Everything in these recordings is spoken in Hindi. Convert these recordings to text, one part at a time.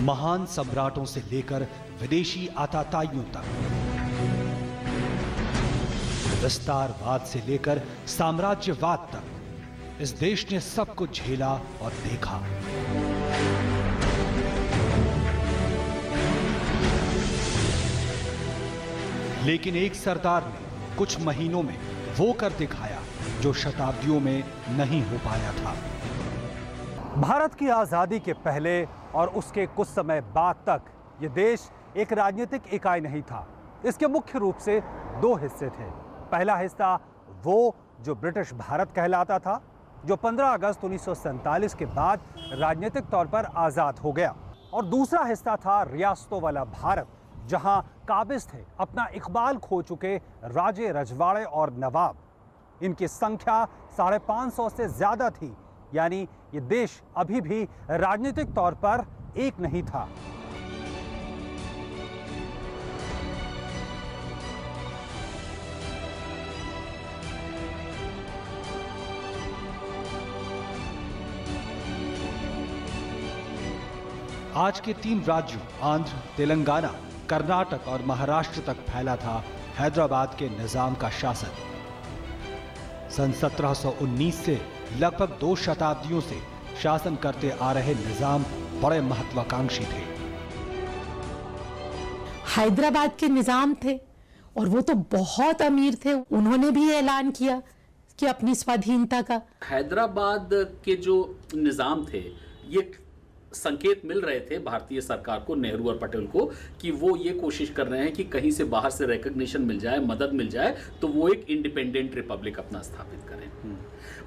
महान सम्राटों से लेकर विदेशी आताताइयों तक, विस्तारवाद से लेकर साम्राज्यवाद तक इस देश ने सब कुछ झेला और देखा। लेकिन एक सरदार ने कुछ महीनों में वो कर दिखाया जो शताब्दियों में नहीं हो पाया था। भारत की आजादी के पहले और उसके कुछ समय बाद तक ये देश एक राजनीतिक इकाई नहीं था। इसके मुख्य रूप से दो हिस्से थे। पहला हिस्सा वो जो ब्रिटिश भारत कहलाता था, जो 15 अगस्त 1947 के बाद राजनीतिक तौर पर आजाद हो गया, और दूसरा हिस्सा था रियासतों वाला भारत, जहां काबिज थे अपना इकबाल खो चुके राजे रजवाड़े और नवाब। इनकी संख्या 550 से ज्यादा थी, यानी ये देश अभी भी राजनीतिक तौर पर एक नहीं था। आज के 3 राज्यों आंध्र, तेलंगाना, कर्नाटक और महाराष्ट्र तक फैला था हैदराबाद के निजाम का शासन। सन 1719 से लगभग 2 शताब्दियों से शासन करते आ रहे निजाम बड़े महत्वाकांक्षी थे। हैदराबाद के निजाम थे और वो तो बहुत अमीर थे। उन्होंने भी ऐलान किया कि अपनी स्वाधीनता का। हैदराबाद के जो निजाम थे, ये संकेत मिल रहे थे भारतीय सरकार को, नेहरू और पटेल को, कि वो ये कोशिश कर रहे हैं कि कहीं से बाहर से रिकॉग्निशन मिल जाए, मदद मिल जाए, तो वो एक इंडिपेंडेंट रिपब्लिक अपना स्थापित करें।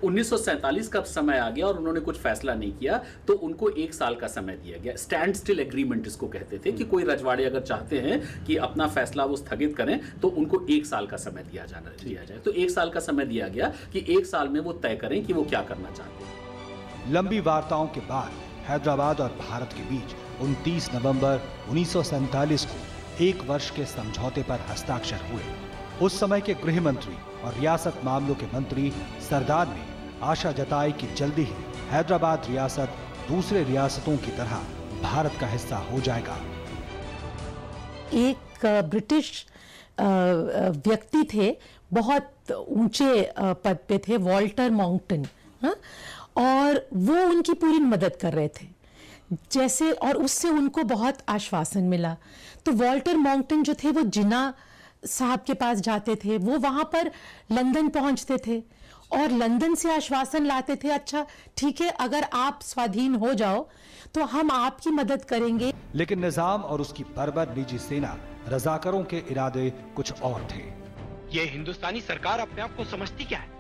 1947 का समय आ गया और उन्होंने कुछ फैसला नहीं किया, तो उनको 1 साल का समय दिया गया। स्टैंड स्टिल एग्रीमेंट इसको कहते थे, कि कोई रजवाड़े अगर चाहते हैं कि अपना फैसला वो स्थगित करें तो उनको 1 साल का समय दिया जाए। तो 1 साल का समय दिया गया कि 1 साल में वो तय करें कि वो क्या करना चाहते हैं। लंबी वार्ताओं के बाद हैदराबाद और भारत के बीच 29 नवंबर 1947 को 1 वर्ष के समझौते पर हस्ताक्षर हुए। उस समय के गृह मंत्री और रियासत मामलों के मंत्री सरदार ने आशा जताई कि जल्दी ही हैदराबाद रियासत दूसरे रियासतों की तरह भारत का हिस्सा हो जाएगा। एक ब्रिटिश व्यक्ति थे, बहुत ऊंचे पद पे थे, वॉल्टर माउंटन, और वो उनकी पूरी मदद कर रहे थे जैसे, और उससे उनको बहुत आश्वासन मिला। तो वॉल्टर माउंटन जो थे वो जिन्ना साहब के पास जाते थे, वो वहां पर लंदन पहुंचते थे और लंदन से आश्वासन लाते थे, अच्छा ठीक है, अगर आप स्वाधीन हो जाओ तो हम आपकी मदद करेंगे। लेकिन निजाम और उसकी बर्बर निजी सेना रजाकरों के इरादे कुछ और थे। ये हिंदुस्तानी सरकार अपने आप को समझती क्या है?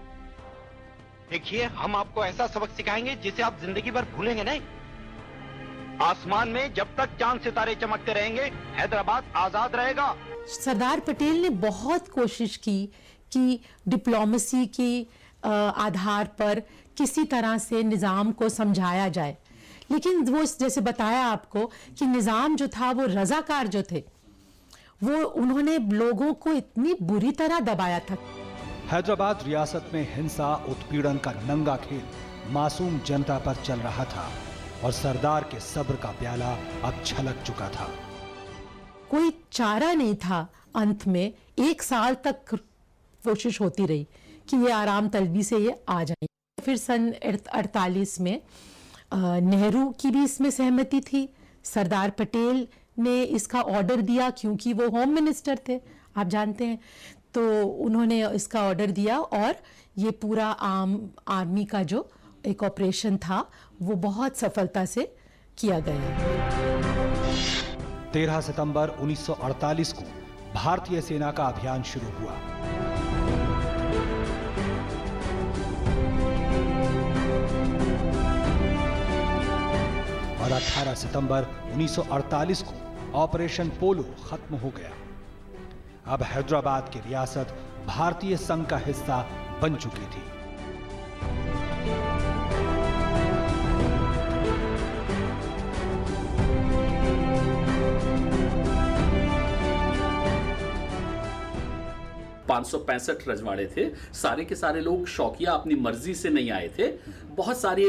देखिए, हम आपको ऐसा सबक सिखाएंगे जिसे आप जिंदगी भर भूलेंगे नहीं। आसमान में जब तक चांद सितारे चमकते रहेंगे, हैदराबाद आजाद रहेगा। सरदार पटेल ने बहुत कोशिश की कि डिप्लोमेसी के आधार पर किसी तरह से निजाम को समझाया जाए, लेकिन वो जैसे बताया आपको कि निजाम जो था, वो रजाकार जो थे, वो उन्होंने लोगों को इतनी बुरी तरह दबाया था। हैदराबाद रियासत में हिंसा, उत्पीड़न का नंगा खेल मासूम जनता पर चल रहा था और सरदार के सब्र का प्याला अब छलक चुका था। कोई चारा नहीं था। अंत में 1 साल तक कोशिश होती रही कि ये आराम तलबी से ये आ जाए। फिर सन 48 में नेहरू की भी इसमें सहमति थी। सरदार पटेल ने इसका ऑर्डर दिया, क्योंकि वो होम मिनिस्टर थे, आप जानते हैं, तो उन्होंने इसका ऑर्डर दिया और ये पूरा आर्मी का जो एक ऑपरेशन था वो बहुत सफलता से किया गया। 13 सितंबर 1948 को भारतीय सेना का अभियान शुरू हुआ। और 18 सितंबर 1948 को ऑपरेशन पोलो खत्म हो गया। अब हैदराबाद की रियासत भारतीय संघ का हिस्सा बन चुकी थी। रजवाड़े थे, सारे के सारे लोग शौकिया अपनी मर्जी से नहीं आए थे। बहुत सारे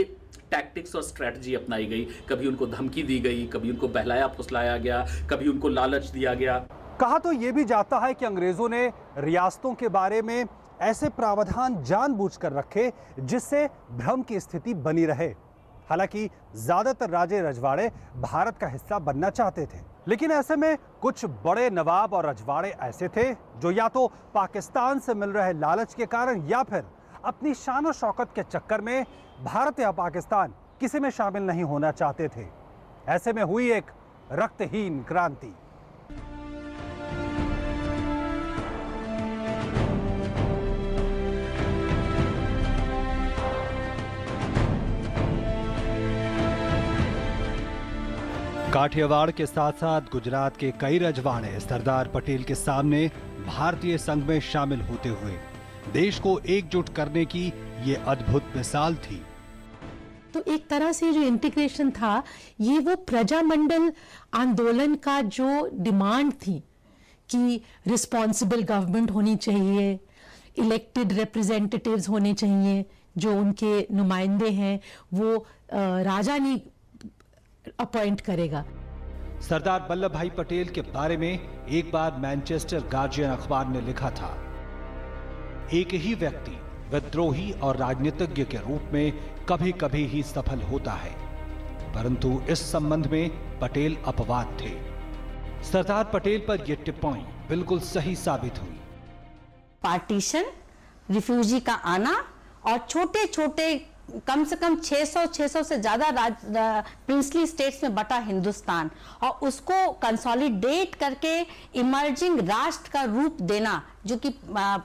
टैक्टिक्स और स्ट्रेटजी अपनाई गई। कभी उनको धमकी दी गई, कभी उनको बहलाया फुसलाया गया, कभी उनको लालच दिया गया। कहा तो यह भी जाता है कि अंग्रेजों ने रियासतों के बारे में ऐसे प्रावधान जानबूझकर रखे जिससे भ्रम की स्थिति बनी रहे। हालांकि ज्यादातर राजे रजवाड़े भारत का हिस्सा बनना चाहते थे, लेकिन ऐसे में कुछ बड़े नवाब और रजवाड़े ऐसे थे जो या तो पाकिस्तान से मिल रहे लालच के कारण या फिर अपनी शान और शौकत के चक्कर में भारत या पाकिस्तान किसी में शामिल नहीं होना चाहते थे। ऐसे में हुई एक रक्तहीन क्रांति। काठियावाड़ के साथ साथ गुजरात के कई रजवाड़े सरदार पटेल के सामने भारतीय संघ में शामिल होते हुए देश को एकजुट करने की ये अद्भुत मिसाल थी। तो एक तरह से जो इंटीग्रेशन था, ये वो प्रजामंडल आंदोलन का जो डिमांड थी कि रिस्पॉन्सिबल गवर्नमेंट होनी चाहिए, इलेक्टेड रिप्रेजेंटेटिव्स होने चाहिए, जो उनके नुमाइंदे हैं वो राजा नहीं अपॉइंट करेगा। सरदार वल्लभ भाई पटेल के बारे में एक बार मैनचेस्टर गार्जियन अखबार ने लिखा था, एक ही व्यक्ति विद्रोही और राजनीतिज्ञ के रूप में कभी कभी ही सफल होता है, परंतु इस संबंध में पटेल अपवाद थे। सरदार पटेल पर यह टिप्पणी बिल्कुल सही साबित हुई। पार्टीशन, रिफ्यूजी का आना और छोटे छोटे कम से कम 600 से ज्यादा प्रिंसली स्टेट्स में बटा हिंदुस्तान और उसको कंसोलिडेट करके इमर्जिंग राष्ट्र का रूप देना जो कि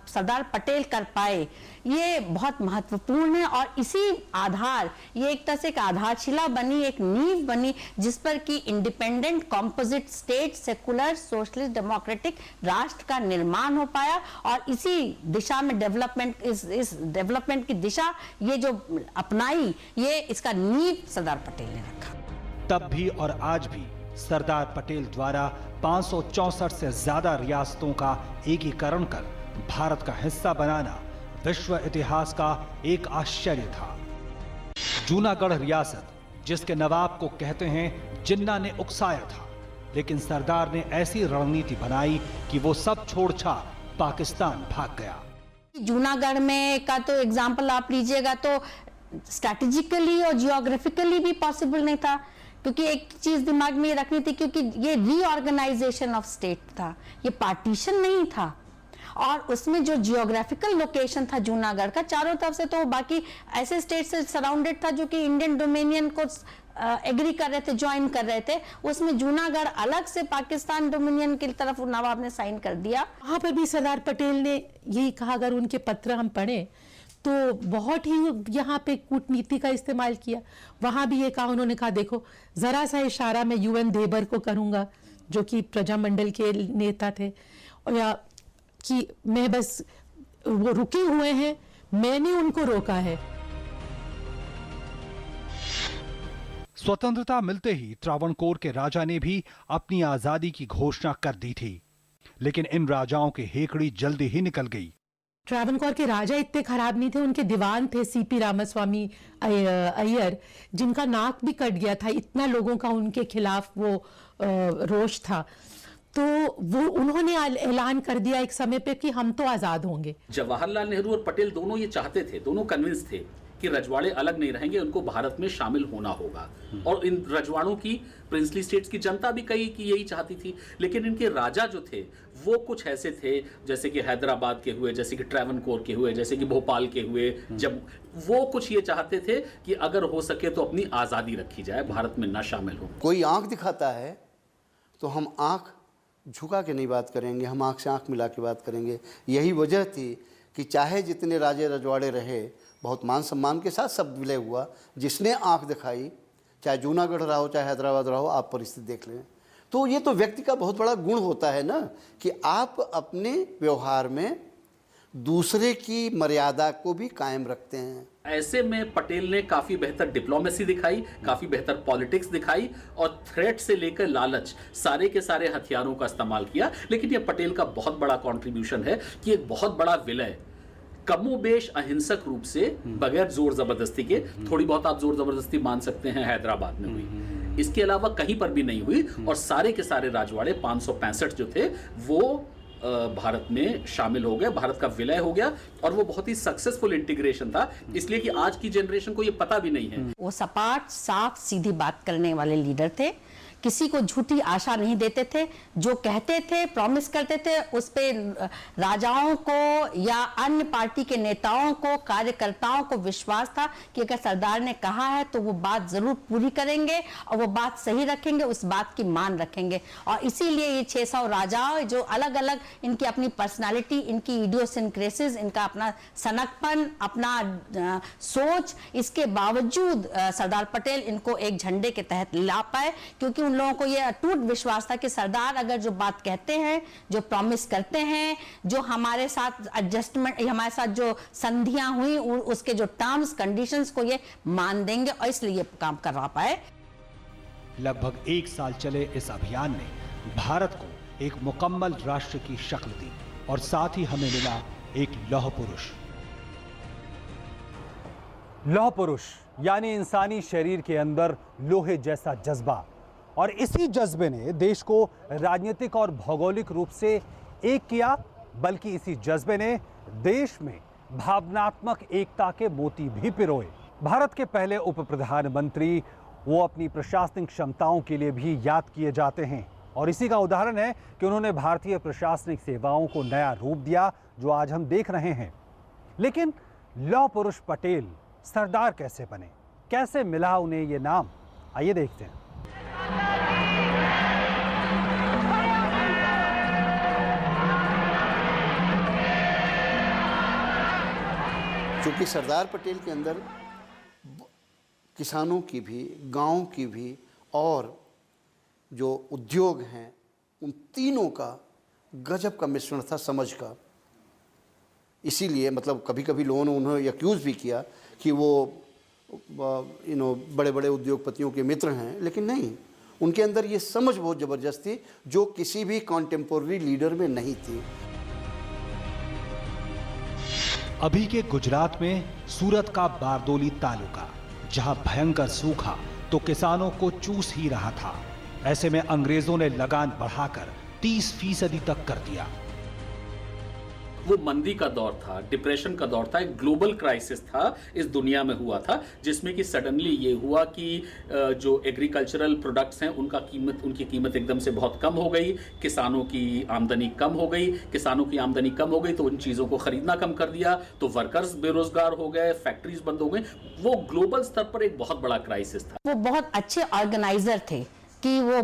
सरदार पटेल कर पाए, ये बहुत महत्वपूर्ण है। और इसी आधार, ये एक तरह से एक आधारशिला बनी, एक नींव बनी जिस पर कि independent composite state, secular socialist democratic राष्ट्र का निर्माण हो पाया। और इसी दिशा में डेवलपमेंट, इस डेवलपमेंट की दिशा ये जो अपनाई, ये इसका नींव सरदार पटेल ने रखा। तब भी और आज भी सरदार पटेल द्वारा 564 से ज्यादा रियासतों का एकीकरण कर भारत का हिस्सा बनाना विश्व इतिहास का एक आश्चर्य था। जूनागढ़ रियासत, जिसके नवाब को कहते हैं जिन्ना ने उकसाया था, लेकिन सरदार ने ऐसी रणनीति बनाई कि वो सब छोड़-छाड़ पाकिस्तान भाग गया। जूनागढ़ में का तो एग्जाम्पल आप लीजिएगा तो स्ट्रैटेजिकली और जियोग्राफिकली भी पॉसिबल नहीं था, क्योंकि एक चीज दिमाग में रखनी थी, क्योंकि ये रीऑर्गेनाइजेशन ऑफ स्टेट था, ये पार्टीशन नहीं था। और उसमें जो जियोग्राफिकल लोकेशन था जूनागढ़ का, चारों तरफ से तो बाकी ऐसे स्टेट से सराउंडेड था जो कि इंडियन डोमिनियन को एग्री कर रहे थे, ज्वाइन कर रहे थे। उसमें जूनागढ़ अलग से पाकिस्तान डोमिनियन की तरफ नवाब ने साइन कर दिया। वहां पर भी सरदार पटेल ने यही कहा, अगर उनके पत्र हम पढ़ें तो बहुत ही यहाँ पे कूटनीति का इस्तेमाल किया। वहां भी ये कहा, उन्होंने कहा देखो जरा सा इशारा मैं यूएन देबर को करूंगा, जो कि प्रजामंडल के नेता थे, और या कि मैं बस, वो रुके हुए हैं, मैंने उनको रोका है। स्वतंत्रता मिलते ही त्रावणकोर के राजा ने भी अपनी आजादी की घोषणा कर दी थी, लेकिन इन राजाओं की हेकड़ी जल्दी ही निकल गई। त्रावणकोर के राजा इतने खराब नहीं थे, उनके दीवान थे सीपी रामास्वामी अय्यर, जिनका नाक भी कट गया था, इतना लोगों का उनके खिलाफ वो रोष था। तो वो उन्होंने ऐलान कर दिया एक समय पे कि हम तो आजाद होंगे। जवाहरलाल नेहरू और पटेल दोनों ये चाहते थे, दोनों कन्विंस थे कि रजवाड़े अलग नहीं रहेंगे, उनको भारत में शामिल होना होगा। और इन रजवाड़ों की, प्रिंसली स्टेट्स की जनता भी कई की यही चाहती थी। लेकिन इनके राजा जो थे वो कुछ ऐसे थे, जैसे कि हैदराबाद के हुए, जैसे कि ट्रैवनकोर के हुए, जैसे कि भोपाल के हुए, जब वो कुछ ये चाहते थे कि अगर हो सके तो अपनी आज़ादी रखी जाए, भारत में ना शामिल हो। कोई आंख दिखाता है तो हम आंख झुका के नहीं बात करेंगे, हम आंख से आंख मिला के बात करेंगे। यही वजह थी कि चाहे जितने राजे रजवाड़े रहे, बहुत मान सम्मान के साथ सब विलय हुआ। जिसने आंख दिखाई, चाहे जूनागढ़ रहा हो, चाहे हैदराबाद रहा हो, आप परिस्थिति देख लें। तो ये तो व्यक्ति का बहुत बड़ा गुण होता है ना, कि आप अपने व्यवहार में दूसरे की मर्यादा को भी कायम रखते हैं। ऐसे में पटेल ने काफी बेहतर डिप्लोमेसी दिखाई, काफी बेहतर पॉलिटिक्स दिखाई, और थ्रेट से लेकर लालच, सारे के सारे हथियारों का इस्तेमाल किया। लेकिन यह पटेल का बहुत बड़ा कंट्रीब्यूशन है कि एक बहुत बड़ा विलय कमोबेश अहिंसक रूप से बगैर जोर जबरदस्ती के, थोड़ी बहुत आप जोर जबरदस्ती मान सकते हैं हैदराबाद में हुई, इसके अलावा कहीं पर भी नहीं हुई। और सारे के सारे राजवाड़े 565 जो थे वो भारत में शामिल हो गए, भारत का विलय हो गया, और वो बहुत ही सक्सेसफुल इंटीग्रेशन था, इसलिए कि आज की जनरेशन को ये पता भी नहीं है। वो सपाट साफ सीधी बात करने वाले लीडर थे, किसी को झूठी आशा नहीं देते थे, जो कहते थे, प्रॉमिस करते थे, उस पे राजाओं को या अन्य पार्टी के नेताओं को, कार्यकर्ताओं को विश्वास था कि अगर सरदार ने कहा है तो वो बात जरूर पूरी करेंगे और वो बात सही रखेंगे, उस बात की मान रखेंगे। और इसीलिए ये 600 राजाओं जो अलग अलग इनकी अपनी पर्सनालिटी, इनकी इडियोसिंक्रेसीज, इनका अपना सनकपन, अपना सोच, इसके बावजूद सरदार पटेल इनको एक झंडे के तहत ला पाए, क्योंकि उन लोगों को यह अटूट विश्वास था कि सरदार अगर जो बात कहते हैं, जो प्रॉमिस करते हैं, जो हमारे साथ एडजस्टमेंट, हमारे साथ जो संधियां हुई, उसके जो टर्म्स कंडीशंस को ये मान देंगे, और इसलिए ये काम करवा पाए। लगभग 1 साल चले इस अभियान ने भारत को एक मुकम्मल राष्ट्र की शक्ल दी और साथ ही हमें मिला एक लौह पुरुष। लौह पुरुष यानी इंसानी शरीर के अंदर लोहे जैसा जज्बा, और इसी जज्बे ने देश को राजनीतिक और भौगोलिक रूप से एक किया, बल्कि इसी जज्बे ने देश में भावनात्मक एकता के मोती भी पिरोए। भारत के पहले उप प्रधानमंत्री वो अपनी प्रशासनिक क्षमताओं के लिए भी याद किए जाते हैं, और इसी का उदाहरण है कि उन्होंने भारतीय प्रशासनिक सेवाओं को नया रूप दिया जो आज हम देख रहे हैं। लेकिन लौह पुरुष पटेल सरदार कैसे बने, कैसे मिला उन्हें ये नाम, आइए देखते हैं। क्योंकि सरदार पटेल के अंदर किसानों की भी, गांव की भी, और जो उद्योग हैं, उन तीनों का गजब का मिश्रण था, समझ का। इसीलिए मतलब कभी कभी लोगों ने उन्हें एक्यूज़ भी किया कि वो बड़े बड़े उद्योगपतियों के मित्र हैं, लेकिन नहीं, उनके अंदर ये समझ बहुत ज़बरदस्त थी जो किसी भी कॉन्टेम्पोररी लीडर में नहीं थी। अभी के गुजरात में सूरत का बारदोली तालुका, जहां भयंकर सूखा तो किसानों को चूस ही रहा था, ऐसे में अंग्रेजों ने लगान बढ़ाकर 30% तक कर दिया। वो मंदी का दौर था, डिप्रेशन का दौर था, एक ग्लोबल क्राइसिस था, इस दुनिया में हुआ था, जिसमें कि सडनली ये हुआ कि जो एग्रीकल्चरल प्रोडक्ट्स हैं उनकी कीमत एकदम से बहुत कम हो गई, किसानों की आमदनी कम हो गई, तो उन चीज़ों को खरीदना कम कर दिया, तो वर्कर्स बेरोजगार हो गए, फैक्ट्रीज बंद हो गई। वो ग्लोबल स्तर पर एक बहुत बड़ा क्राइसिस था। वो बहुत अच्छे ऑर्गेनाइजर थे कि वो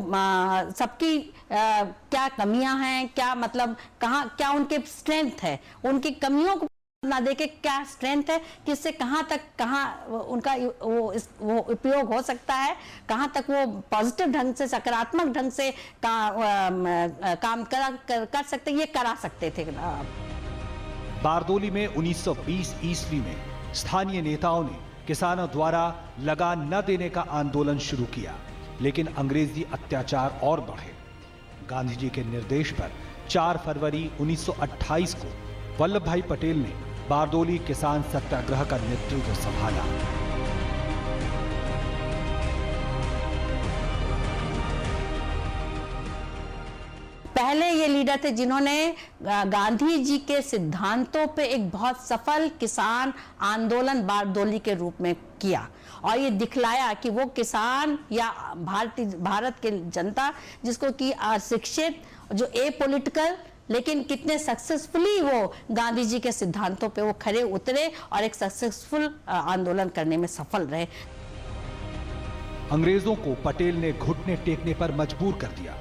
सबकी क्या कमियां हैं, क्या मतलब कहाँ क्या उनके स्ट्रेंथ है, उनकी कमियों को ना देके क्या स्ट्रेंथ है, किससे कहाँ उनका वो उपयोग हो सकता है, कहाँ तक वो पॉजिटिव ढंग से, सकारात्मक ढंग से काम कर सकते, ये करा सकते थे। बारदोली में 1920 ईस्वी में स्थानीय नेताओं ने किसानों द्वारा लगान न देने का आंदोलन शुरू किया, लेकिन अंग्रेजी अत्याचार और बढ़े। गांधी जी के निर्देश पर 4 फरवरी 1928 को वल्लभ भाई पटेल ने बारदोली किसान सत्याग्रह का नेतृत्व संभाला। पहले ये लीडर थे जिन्होंने गांधी जी के सिद्धांतों पे एक बहुत सफल किसान आंदोलन बारदोली के रूप में किया, और ये दिखलाया कि वो किसान या भारत के जनता जिसको कि शिक्षित, जो पॉलिटिकल, लेकिन कितने सक्सेसफुली वो गांधी जी के सिद्धांतों पे वो खरे उतरे और एक सक्सेसफुल आंदोलन करने में सफल रहे। अंग्रेजों को पटेल ने घुटने टेकने पर मजबूर कर दिया।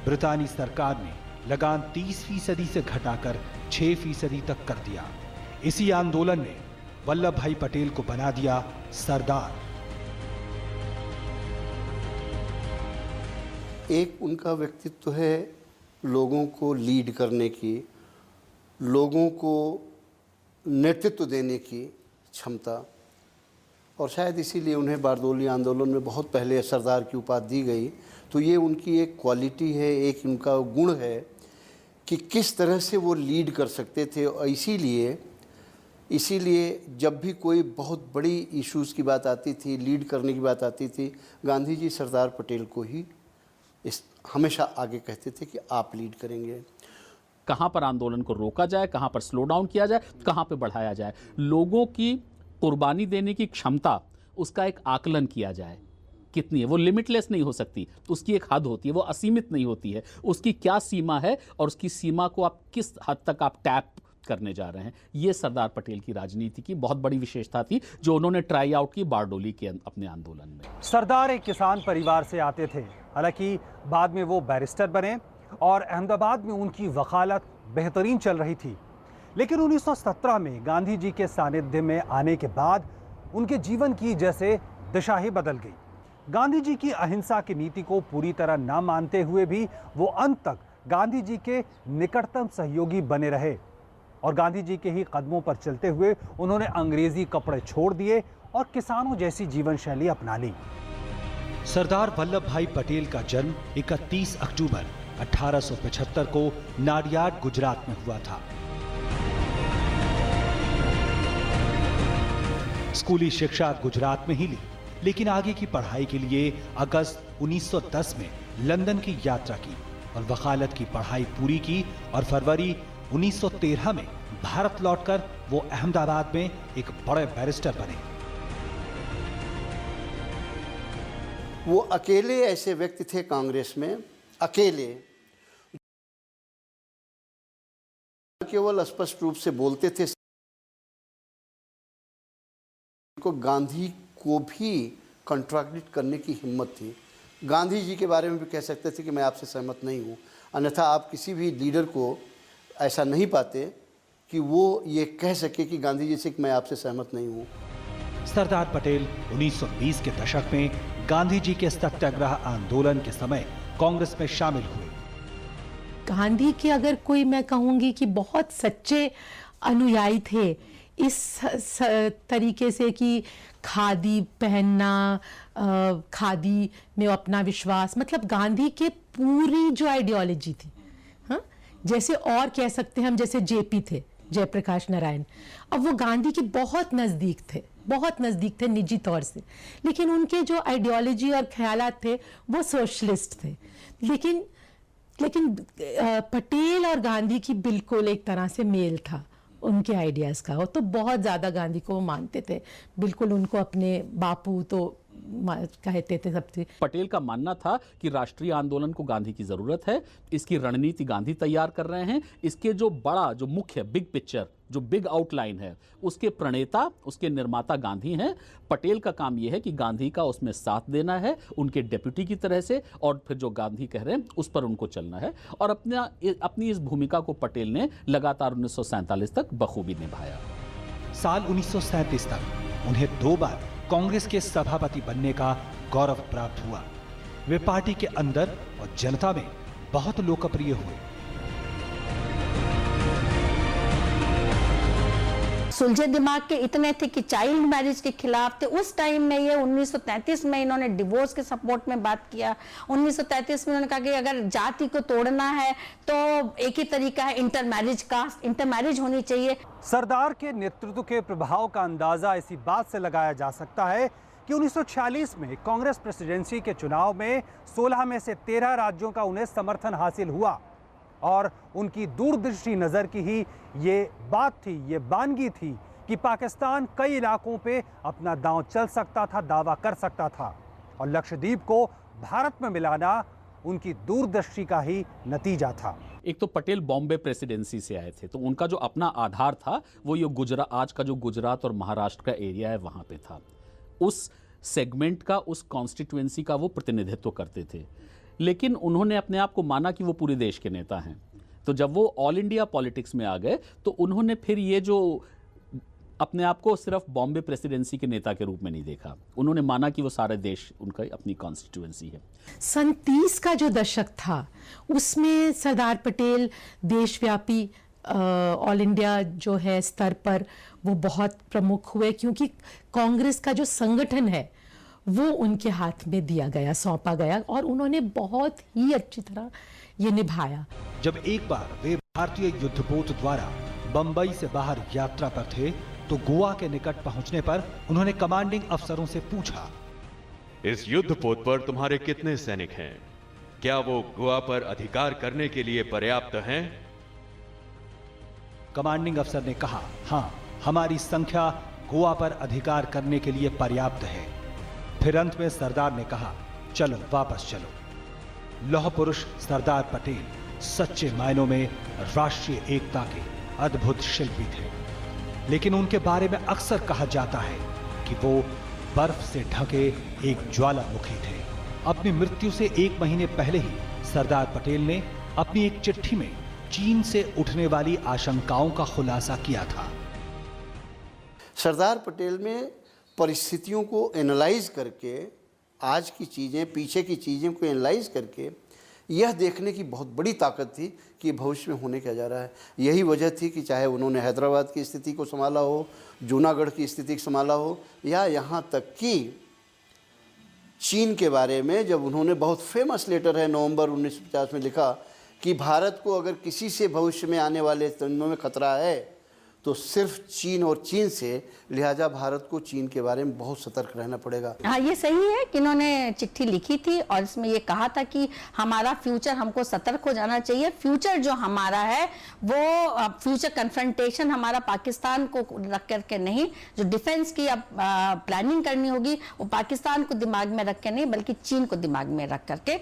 ब्रितानी सरकार ने लगान 30% से घटाकर 6% तक कर दिया। इसी आंदोलन ने वल्लभ भाई पटेल को बना दिया सरदार। एक उनका व्यक्तित्व है लोगों को लीड करने की, लोगों को नेतृत्व देने की क्षमता, और शायद इसीलिए उन्हें बारदोली आंदोलन में बहुत पहले सरदार की उपाधि दी गई। तो ये उनकी एक क्वालिटी है, एक उनका गुण है कि किस तरह से वो लीड कर सकते थे। और इसीलिए इसीलिए जब भी कोई बहुत बड़ी इश्यूज़ की बात आती थी, लीड करने की बात आती थी, गांधी जी सरदार पटेल को ही हमेशा आगे कहते थे कि आप लीड करेंगे। कहाँ पर आंदोलन को रोका जाए, कहाँ पर स्लो डाउन किया जाए, कहाँ पर बढ़ाया जाए, लोगों की कुर्बानी देने की क्षमता, उसका एक आकलन किया जाए कितनी है। वो लिमिटलेस नहीं हो सकती, उसकी एक हद होती है, वो असीमित नहीं होती है। उसकी क्या सीमा है और उसकी सीमा को आप किस हद तक आप टैप करने जा रहे हैं, ये सरदार पटेल की राजनीति की बहुत बड़ी विशेषता थी जो उन्होंने ट्राई आउट की बारडोली के अपने आंदोलन में। सरदार एक किसान परिवार से आते थे, हालांकि बाद में वो बैरिस्टर बने और अहमदाबाद में उनकी वकालत बेहतरीन चल रही थी। लेकिन 1917 में गांधी जी के सानिध्य में आने के बाद उनके जीवन की जैसे दिशा ही बदल गई। गांधी जी की अहिंसा की नीति को पूरी तरह न मानते हुए भी वो अंत तक गांधी जी के निकटतम सहयोगी बने रहे और गांधी जी के ही कदमों पर चलते हुए उन्होंने अंग्रेजी कपड़े छोड़ दिए और किसानों जैसी जीवन शैली अपना ली। सरदार वल्लभ भाई पटेल का जन्म 31 अक्टूबर 1875 को नाडियाड, गुजरात में हुआ था। स्कूली शिक्षा गुजरात में ही ली, लेकिन आगे की पढ़ाई के लिए अगस्त 1910 में लंदन की यात्रा की और वकालत की पढ़ाई पूरी की और फरवरी 1913 में भारत लौटकर वो अहमदाबाद में एक बड़े बैरिस्टर बने। वो अकेले ऐसे व्यक्ति थे कांग्रेस में, अकेले, केवल स्पष्ट रूप से बोलते थे को गांधी को भी कॉन्ट्राडिक्ट करने की हिम्मत थी। गांधी जी के बारे में भी कह सकते थे कि मैं आपसे सहमत नहीं हूँ, अन्यथा आप किसी भी लीडर को ऐसा नहीं पाते कि वो ये कह सके कि गांधी जी से कि मैं आपसे सहमत नहीं हूँ। सरदार पटेल 1920 के दशक में गांधी जी के सत्याग्रह आंदोलन के समय कांग्रेस में शामिल हुए। गांधी के अगर कोई, मैं कहूँगी कि बहुत सच्चे अनुयायी थे इस तरीके से कि खादी पहनना, खादी में अपना विश्वास, मतलब गांधी के पूरी जो आइडियोलॉजी थी, हाँ, जैसे और कह सकते हैं हम, जैसे जेपी थे, जयप्रकाश नारायण, अब वो गांधी के बहुत नज़दीक थे, बहुत नज़दीक थे निजी तौर से, लेकिन उनके जो आइडियोलॉजी और ख्यालात थे वो सोशलिस्ट थे। लेकिन पटेल और गांधी की बिल्कुल एक तरह से मेल था उनके आइडियाज़ का, और तो बहुत ज़्यादा गांधी को वो मानते थे, बिल्कुल उनको अपने बापू तो कहते थे सबसे। पटेल का मानना था कि राष्ट्रीय आंदोलन को गांधी की जरूरत है, इसकी रणनीति गांधी तैयार कर रहे हैं, इसके जो बड़ा, जो मुख्य बिग पिक्चर, जो बिग आउटलाइन है, उसके प्रणेता, उसके निर्माता गांधी हैं। पटेल का काम यह है कि गांधी का उसमें साथ देना है, उनके डेप्यूटी की तरह से, और फिर जो गांधी कह रहे हैं उस पर उनको चलना है। और अपनी इस भूमिका को पटेल ने लगातार 1947 तक बखूबी निभाया। साल 1937 तक उन्हें 2 बार कांग्रेस के सभापति बनने का गौरव प्राप्त हुआ। वे पार्टी के अंदर और जनता में बहुत लोकप्रिय हुए। सुलझे दिमाग के इतने थे कि चाइल्ड मैरिज के खिलाफ थे। उस टाइम में ये 1933 में इन्होंने डिवोर्स के सपोर्ट में बात किया। 1933 में उन्होंने कहा कि अगर जाति को तोड़ना है तो एक ही तरीका है इंटरमैरिज का, इंटरमैरिज होनी चाहिए। सरदार के नेतृत्व के प्रभाव का अंदाजा इसी बात से लगाया जा सकता है कि 1946 में कांग्रेस प्रेसिडेंसी के चुनाव में 16 में से 13 राज्यों का उन्हें समर्थन हासिल हुआ और उनकी दूरदृष्टि नज़र की ही ये बात थी, ये बानगी थी कि पाकिस्तान कई इलाकों पे अपना दांव चल सकता था, दावा कर सकता था, और लक्षद्वीप को भारत में मिलाना उनकी दूरदृष्टि का ही नतीजा था। एक तो पटेल बॉम्बे प्रेसिडेंसी से आए थे, तो उनका जो अपना आधार था वो ये गुजरात, आज का जो गुजरात और महाराष्ट्र का एरिया है वहाँ पे था। उस सेगमेंट का, उस कॉन्स्टिट्यूएंसी का वो प्रतिनिधित्व करते थे। लेकिन उन्होंने अपने आप को माना कि वो पूरे देश के नेता हैं। तो जब वो ऑल इंडिया पॉलिटिक्स में आ गए तो उन्होंने फिर ये जो अपने आप को सिर्फ बॉम्बे प्रेसिडेंसी के नेता के रूप में नहीं देखा, उन्होंने माना कि वो सारे देश उनका अपनी कॉन्स्टिट्यूएंसी है। सन 30 का जो दशक था उसमें सरदार पटेल देशव्यापी ऑल इंडिया जो है स्तर पर वो बहुत प्रमुख हुए, क्योंकि कांग्रेस का जो संगठन है वो उनके हाथ में दिया गया, सौंपा गया, और उन्होंने बहुत ही अच्छी तरह ये निभाया। जब एक बार वे भारतीय युद्धपोत द्वारा बंबई से बाहर यात्रा पर थे तो गोवा के निकट पहुंचने पर उन्होंने कमांडिंग अफसरों से पूछा, इस युद्ध पोत पर तुम्हारे कितने सैनिक हैं? क्या वो गोवा पर अधिकार करने के लिए पर्याप्त हैं? कमांडिंग अफसर ने कहा, हां, हमारी संख्या गोवा पर अधिकार करने के लिए पर्याप्त है। फिर अंत में सरदार ने कहा, चलो वापस चलो। लौह पुरुष सरदार पटेल सच्चे मायनों में राष्ट्रीय एकता के अद्भुत शिल्पी थे, लेकिन उनके बारे में अक्सर कहा जाता है कि वो बर्फ से ढके एक ज्वालामुखी थे। अपनी मृत्यु से 1 महीने पहले ही सरदार पटेल ने अपनी एक चिट्ठी में चीन से उठने वाली आशंकाओं का खुलासा किया था। सरदार पटेल में परिस्थितियों को एनालाइज करके, आज की चीज़ें, पीछे की चीज़ों को एनालाइज करके यह देखने की बहुत बड़ी ताकत थी कि भविष्य में होने क्या जा रहा है। यही वजह थी कि चाहे उन्होंने हैदराबाद की स्थिति को संभाला हो, जूनागढ़ की स्थिति को संभाला हो, या यहाँ तक कि चीन के बारे में जब उन्होंने बहुत फेमस लेटर है नवंबर 1950 में लिखा कि भारत को अगर किसी से भविष्य में आने वाले दिनों में खतरा है तो सिर्फ चीन और चीन से, लिहाजा भारत को चीन के बारे में बहुत सतर्क रहना पड़ेगा। हाँ, ये सही है कि इन्होंने चिट्ठी लिखी थी और इसमें ये कहा था कि हमारा फ्यूचर, हमको सतर्क हो जाना चाहिए। फ्यूचर जो हमारा है वो फ्यूचर कन्फ्रंटेशन हमारा पाकिस्तान को रख करके नहीं, जो डिफेंस की अब प्लानिंग करनी होगी वो पाकिस्तान को दिमाग में रख के नहीं बल्कि चीन को दिमाग में रख करके,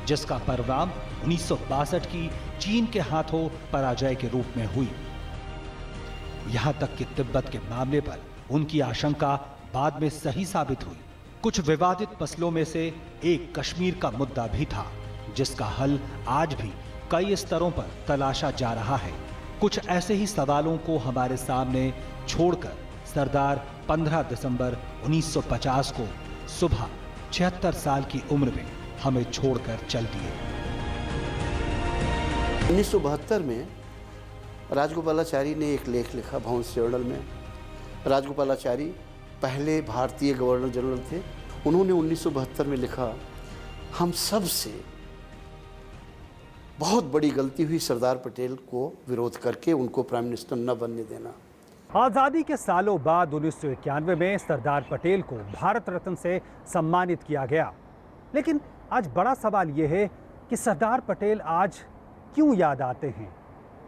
जिसका परिणाम 1962 की चीन के हाथों पराजय के रूप में हुई। यहां तक कि तिब्बत के मामले पर उनकी आशंका बाद में सही साबित हुई। कुछ विवादित मसलों में से एक कश्मीर का मुद्दा भी था, जिसका हल आज भी कई स्तरों पर तलाशा जा रहा है। कुछ ऐसे ही सवालों को हमारे सामने छोड़कर सरदार 15 दिसंबर 1950 को सुबह 76 साल की उम्र में हमें छोड़कर चल दिए। 1972 में राजगोपालाचारी ने एक लेख लिखा भवंस जर्नल में। राजगोपालाचारी पहले भारतीय गवर्नर जनरल थे। उन्होंने 1972 में लिखा, हम सब से बहुत बड़ी गलती हुई सरदार पटेल को विरोध करके उनको प्राइम मिनिस्टर न बनने देना। आजादी के सालों बाद 1991 में सरदार पटेल को भारत रत्न से सम्मानित किया गया। लेकिन आज बड़ा सवाल यह है कि सरदार पटेल आज क्यों याद आते हैं,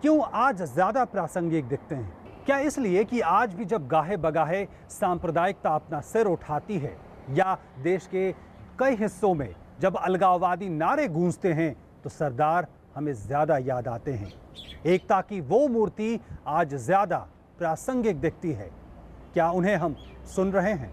क्यों आज ज्यादा प्रासंगिक दिखते हैं? क्या इसलिए कि आज भी जब गाहे बगाहे सांप्रदायिकता अपना सिर उठाती है या देश के कई हिस्सों में जब अलगाववादी नारे गूंजते हैं तो सरदार हमें ज्यादा याद आते हैं? एकता की वो मूर्ति आज ज्यादा प्रासंगिक दिखती है। क्या उन्हें हम सुन रहे हैं?